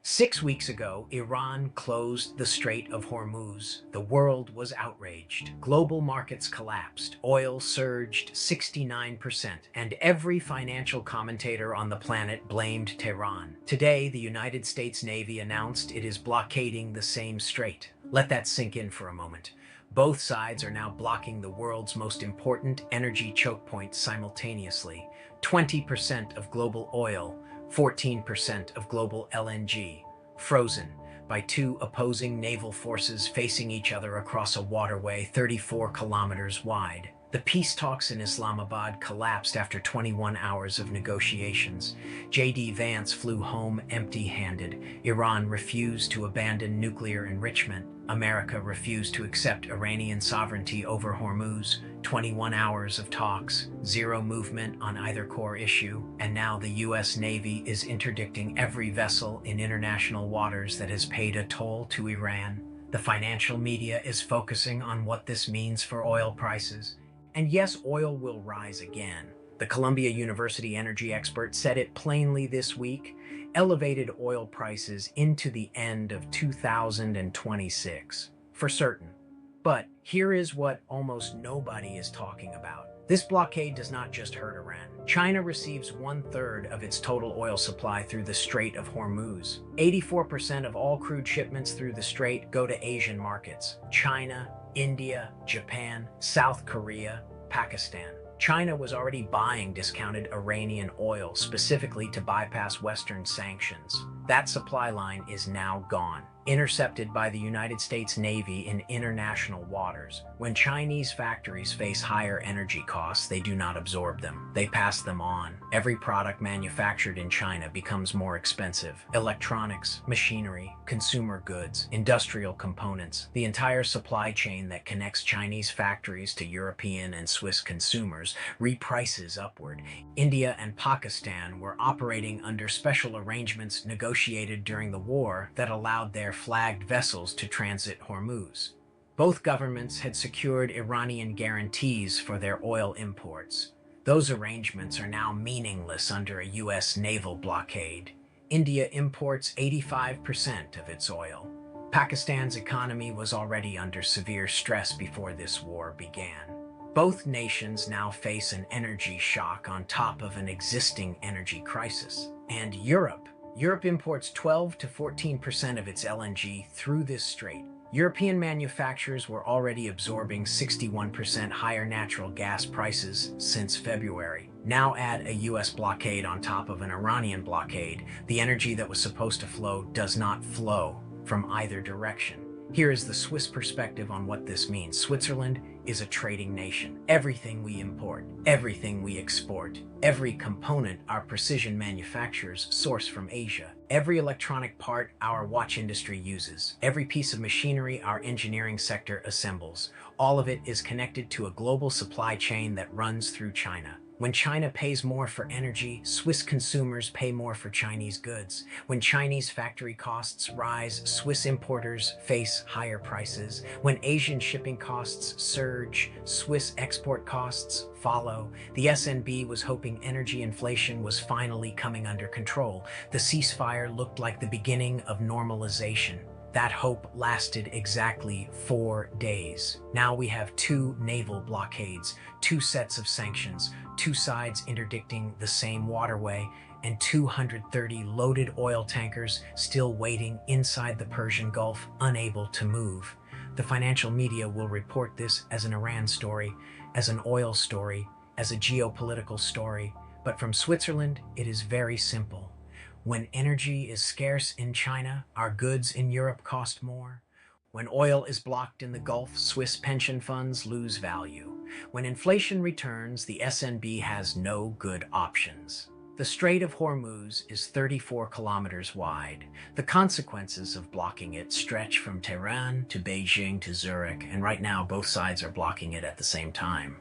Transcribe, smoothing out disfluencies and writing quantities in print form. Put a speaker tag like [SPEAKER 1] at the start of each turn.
[SPEAKER 1] 6 weeks ago, Iran closed the Strait of Hormuz. The world was outraged. Global markets collapsed. Oil surged 69%, and every financial commentator on the planet blamed Tehran. Today, the United States Navy announced it is blockading the same strait. Let that sink in for a moment. Both sides are now blocking the world's most important energy choke points simultaneously. 20% of global oil, 14% of global LNG, frozen by two opposing naval forces facing each other across a waterway 34 kilometers wide. The peace talks in Islamabad collapsed after 21 hours of negotiations. Vance flew home empty-handed. Iran refused to abandon nuclear enrichment. America refused to accept Iranian sovereignty over Hormuz. 21 hours of talks, zero movement on either core issue, and now the U.S. Navy is interdicting every vessel in international waters that has paid a toll to Iran. The financial media is focusing on what this means for oil prices. And yes, oil will rise again. The Columbia University energy expert said it plainly this week, elevated oil prices into the end of 2026, for certain. But here is what almost nobody is talking about. This blockade does not just hurt Iran. China receives 1/3 of its total oil supply through the Strait of Hormuz. 84% of all crude shipments through the strait go to Asian markets: China, India, Japan, South Korea, Pakistan. China was already buying discounted Iranian oil specifically to bypass Western sanctions. That supply line is now gone, intercepted by the United States Navy in international waters. When Chinese factories face higher energy costs, they do not absorb them. They pass them on. Every product manufactured in China becomes more expensive. Electronics, machinery, consumer goods, industrial components, the entire supply chain that connects Chinese factories to European and Swiss consumers reprices upward. India and Pakistan were operating under special arrangements negotiated during the war that allowed their flagged vessels to transit Hormuz. Both governments had secured Iranian guarantees for their oil imports. Those arrangements are now meaningless under a U.S. naval blockade. India imports 85% of its oil. Pakistan's economy was already under severe stress before this war began. Both nations now face an energy shock on top of an existing energy crisis. And Europe imports 12 to 14% of its LNG through this strait. European manufacturers were already absorbing 61% higher natural gas prices since February. Now add a US blockade on top of an Iranian blockade. The energy that was supposed to flow does not flow from either direction. Here is the Swiss perspective on what this means. Switzerland is a trading nation. Everything we import, everything we export, every component our precision manufacturers source from Asia, every electronic part our watch industry uses, every piece of machinery our engineering sector assembles, all of it is connected to a global supply chain that runs through China. When China pays more for energy, Swiss consumers pay more for Chinese goods. When Chinese factory costs rise, Swiss importers face higher prices. When Asian shipping costs surge, Swiss export costs follow. The SNB was hoping energy inflation was finally coming under control. The ceasefire looked like the beginning of normalization. That hope lasted exactly 4 days. Now we have two naval blockades, two sets of sanctions, two sides interdicting the same waterway, and 230 loaded oil tankers still waiting inside the Persian Gulf, unable to move. The financial media will report this as an Iran story, as an oil story, as a geopolitical story, but from Switzerland, it is very simple. When energy is scarce in China, our goods in Europe cost more. When oil is blocked in the Gulf, Swiss pension funds lose value. When inflation returns, the SNB has no good options. The Strait of Hormuz is 34 kilometers wide. The consequences of blocking it stretch from Tehran to Beijing to Zurich, and right now both sides are blocking it at the same time.